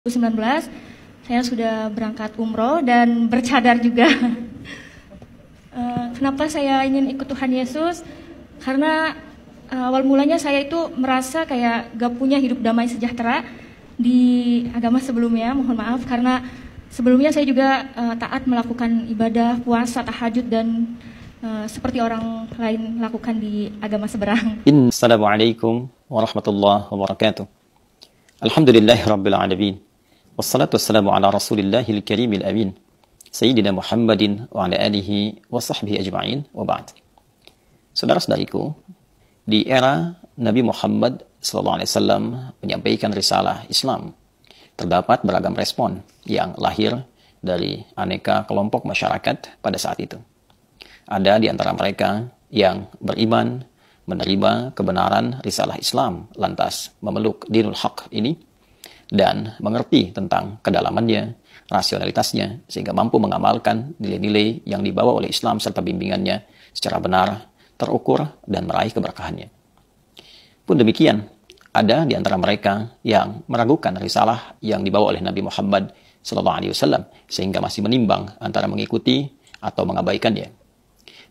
2019 saya sudah berangkat umroh dan bercadar juga. Kenapa saya ingin ikut Tuhan Yesus? Karena awal mulanya saya itu merasa kayak gak punya hidup damai sejahtera di agama sebelumnya. Mohon maaf karena sebelumnya saya juga taat melakukan ibadah, puasa, tahajud dan seperti orang lain lakukan di agama seberang. Assalamualaikum warahmatullahi wabarakatuh. Alhamdulillahirabbil alamin. Wassalatu wassalamu ala Rasulillahil karimil amin. Sayyidina Muhammadin wa ala alihi wa sahbihi ajma'in wa ba'd. Saudara-saudariku, di era Nabi Muhammad SAW menyampaikan risalah Islam, terdapat beragam respon yang lahir dari aneka kelompok masyarakat pada saat itu. Ada di antara mereka yang beriman, menerima kebenaran risalah Islam, lantas memeluk dinul haq ini, dan mengerti tentang kedalamannya, rasionalitasnya, sehingga mampu mengamalkan nilai-nilai yang dibawa oleh Islam serta bimbingannya secara benar, terukur, dan meraih keberkahannya. Pun demikian, ada di antara mereka yang meragukan risalah yang dibawa oleh Nabi Muhammad SAW, sehingga masih menimbang antara mengikuti atau mengabaikannya.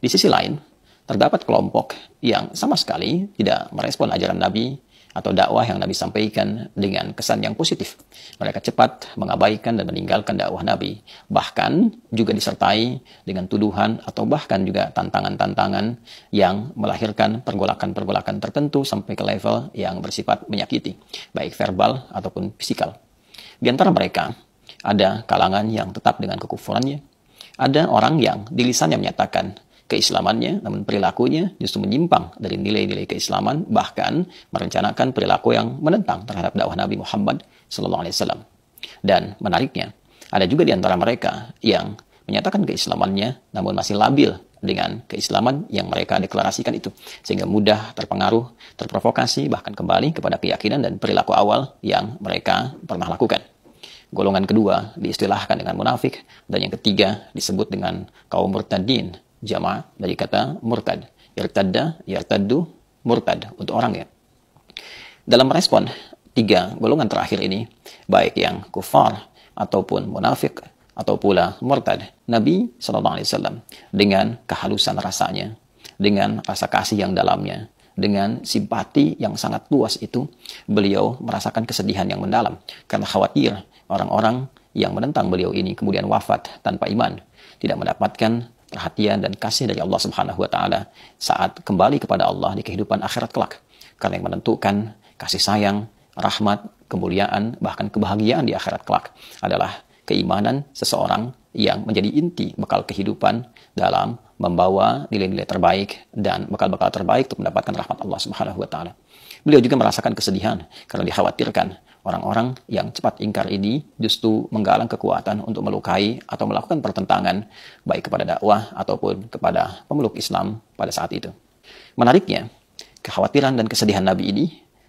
Di sisi lain, terdapat kelompok yang sama sekali tidak merespon ajaran Nabi atau dakwah yang Nabi sampaikan dengan kesan yang positif. Mereka cepat mengabaikan dan meninggalkan dakwah Nabi. Bahkan juga disertai dengan tuduhan atau bahkan juga tantangan-tantangan yang melahirkan pergolakan-pergolakan tertentu sampai ke level yang bersifat menyakiti, baik verbal ataupun fisikal. Di antara mereka, ada kalangan yang tetap dengan kekufurannya. Ada orang yang di lisannya menyatakan keislamannya, namun perilakunya justru menyimpang dari nilai-nilai keislaman, bahkan merencanakan perilaku yang menentang terhadap dakwah Nabi Muhammad SAW. Dan menariknya, ada juga di antara mereka yang menyatakan keislamannya, namun masih labil dengan keislaman yang mereka deklarasikan itu, sehingga mudah terpengaruh, terprovokasi, bahkan kembali kepada keyakinan dan perilaku awal yang mereka pernah lakukan. Golongan kedua diistilahkan dengan munafik, dan yang ketiga disebut dengan kaum murtadin, jamaah dari kata murtad. Irtadda, yartaddu, murtad untuk orang ya. Dalam respon tiga golongan terakhir ini, baik yang kufar ataupun munafik atau pula murtad, Nabi SAW dengan kehalusan rasanya, dengan rasa kasih yang dalamnya, dengan simpati yang sangat luas itu, beliau merasakan kesedihan yang mendalam karena khawatir orang-orang yang menentang beliau ini kemudian wafat tanpa iman, tidak mendapatkan perhatian dan kasih dari Allah Subhanahu wa taala saat kembali kepada Allah di kehidupan akhirat kelak. Karena yang menentukan kasih sayang, rahmat, kemuliaan, bahkan kebahagiaan di akhirat kelak adalah keimanan seseorang yang menjadi inti bekal kehidupan dalam membawa nilai-nilai terbaik dan bekal-bekal terbaik untuk mendapatkan rahmat Allah Subhanahu wa taala. Beliau juga merasakan kesedihan karena dikhawatirkan orang-orang yang cepat ingkar ini justru menggalang kekuatan untuk melukai atau melakukan pertentangan baik kepada dakwah ataupun kepada pemeluk Islam pada saat itu. Menariknya, kekhawatiran dan kesedihan Nabi ini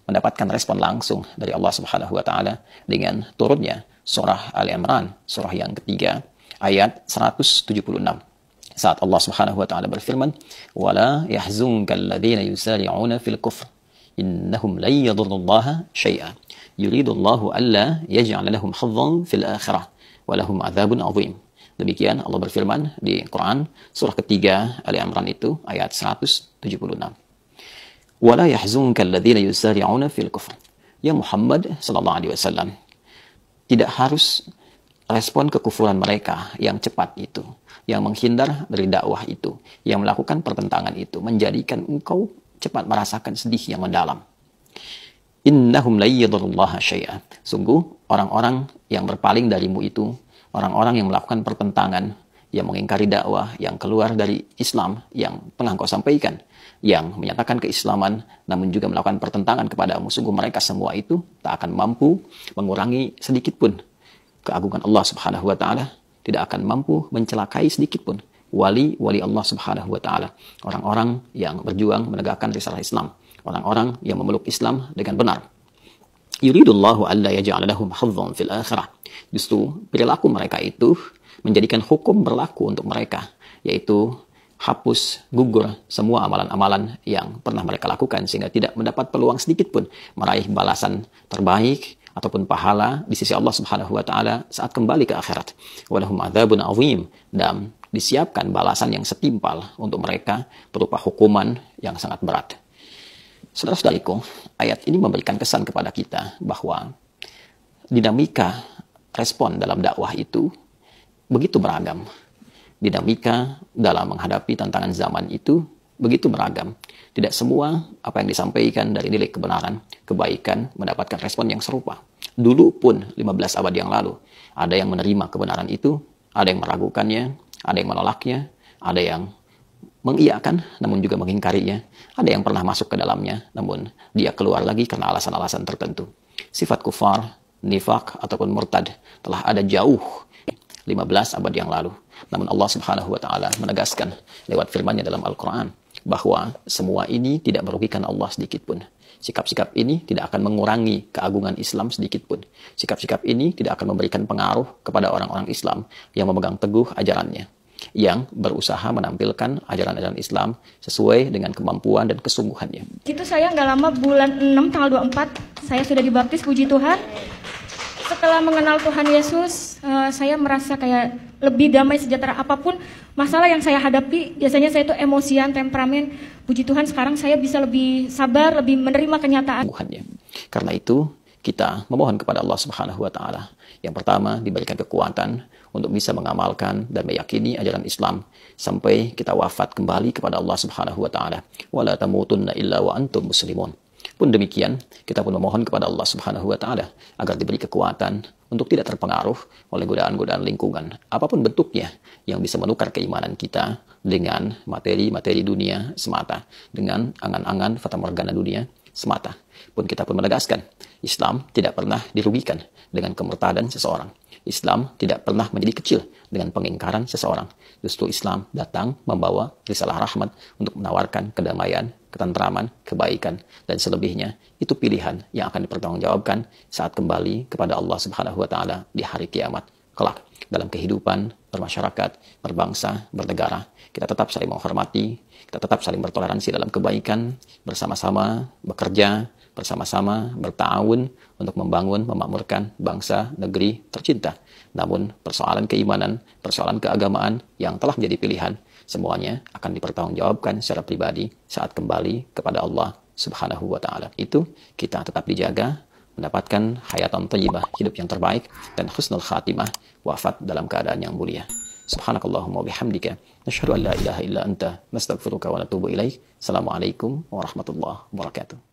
mendapatkan respon langsung dari Allah Subhanahu wa taala dengan turunnya surah Ali Imran, surah yang ketiga, ayat 176. Saat Allah Subhanahu wa taala berfirman, "Wala yahzunkal ladzina yusari'una fil kufr, innahum lan yadurrullaha syai'a. Yuridullahu alla yaj'ala lahum hazzan fil akhirah wa lahum adzabun 'adzim." Demikian Allah berfirman di Quran surah ketiga Ali Imran itu ayat 176. Wala yahzunkal ladzina yusari'una fil kufr. Ya Muhammad sallallahu alaihi wasallam, tidak harus respon kekufuran mereka yang cepat itu, yang menghindar dari dakwah itu, yang melakukan pertentangan itu, menjadikan engkau cepat merasakan sedih yang mendalam. Innahum la yadurrullaha syai'a. Sungguh orang-orang yang berpaling darimu itu, orang-orang yang melakukan pertentangan, yang mengingkari dakwah, yang keluar dari Islam yang tengah kau sampaikan, yang menyatakan keislaman namun juga melakukan pertentangan kepadamu, sungguh mereka semua itu tak akan mampu mengurangi sedikit pun keagungan Allah Subhanahu wa taala, tidak akan mampu mencelakai sedikit pun wali-wali Allah Subhanahu wa taala, orang-orang yang berjuang menegakkan risalah Islam, orang-orang yang memeluk Islam dengan benar. Yuridullahu alla yaj'ala lahum hazzan fil akhirah. Justru perilaku mereka itu menjadikan hukum berlaku untuk mereka, yaitu hapus, gugur semua amalan-amalan yang pernah mereka lakukan, sehingga tidak mendapat peluang sedikit pun meraih balasan terbaik ataupun pahala di sisi Allah Subhanahu wa taala saat kembali ke akhirat. Walahum adzabun azim, dan disiapkan balasan yang setimpal untuk mereka berupa hukuman yang sangat berat. Saudara-saudariku, ayat ini memberikan kesan kepada kita bahwa dinamika respon dalam dakwah itu begitu beragam. Dinamika dalam menghadapi tantangan zaman itu begitu beragam. Tidak semua apa yang disampaikan dari nilai kebenaran, kebaikan mendapatkan respon yang serupa. Dulu pun 15 abad yang lalu, ada yang menerima kebenaran itu, ada yang meragukannya, ada yang menolaknya, ada yang mengiyakan namun juga mengingkarinya, ada yang pernah masuk ke dalamnya namun dia keluar lagi karena alasan-alasan tertentu. Sifat kufar, nifak ataupun murtad telah ada jauh 15 abad yang lalu. Namun Allah Subhanahu wa taala menegaskan lewat firman-Nya dalam Al-Qur'an bahwa semua ini tidak merugikan Allah sedikit pun. Sikap-sikap ini tidak akan mengurangi keagungan Islam sedikit pun. Sikap-sikap ini tidak akan memberikan pengaruh kepada orang-orang Islam yang memegang teguh ajarannya, yang berusaha menampilkan ajaran-ajaran Islam sesuai dengan kemampuan dan kesungguhannya. Itu saya nggak lama, bulan 6 tanggal 24 saya sudah dibaptis, puji Tuhan. Setelah mengenal Tuhan Yesus, saya merasa kayak lebih damai, sejahtera. Apapun masalah yang saya hadapi, biasanya saya itu emosian, temperamen. Puji Tuhan sekarang saya bisa lebih sabar, lebih menerima kenyataan. Karena itu kita memohon kepada Allah Subhanahu wa taala. Yang pertama, diberikan kekuatan untuk bisa mengamalkan dan meyakini ajaran Islam sampai kita wafat kembali kepada Allah Subhanahu wa taala. Wala tamutunna illa wa antum muslimun. Pun demikian, kita pun memohon kepada Allah Subhanahu wa taala agar diberi kekuatan untuk tidak terpengaruh oleh godaan-godaan lingkungan, apapun bentuknya, yang bisa menukar keimanan kita dengan materi-materi dunia semata, dengan angan-angan fatamorgana dunia semata. Pun kita pun menegaskan, Islam tidak pernah dirugikan dengan kemurtadan seseorang. Islam tidak pernah menjadi kecil dengan pengingkaran seseorang. Justru Islam datang membawa risalah rahmat untuk menawarkan kedamaian, ketentraman, kebaikan, dan selebihnya itu pilihan yang akan dipertanggungjawabkan saat kembali kepada Allah Subhanahu wa taala di hari kiamat kelak. Dalam kehidupan bermasyarakat, berbangsa, bernegara, kita tetap saling menghormati, kita tetap saling bertoleransi dalam kebaikan, bersama-sama bekerja, bersama-sama bertawun untuk membangun, memakmurkan bangsa, negeri tercinta. Namun persoalan keimanan, persoalan keagamaan yang telah menjadi pilihan, semuanya akan dipertanggungjawabkan secara pribadi saat kembali kepada Allah Subhanahu wa taala. Itu kita tetap dijaga, mendapatkan hayatan thayyibah, hidup yang terbaik, dan husnul khatimah, wafat dalam keadaan yang mulia. Subhanakallahumma bihamdika, nasyhadu an la ilaha illa anta, nastaghfiruka wa natubu ilaik. Assalamualaikum warahmatullahi wabarakatuh.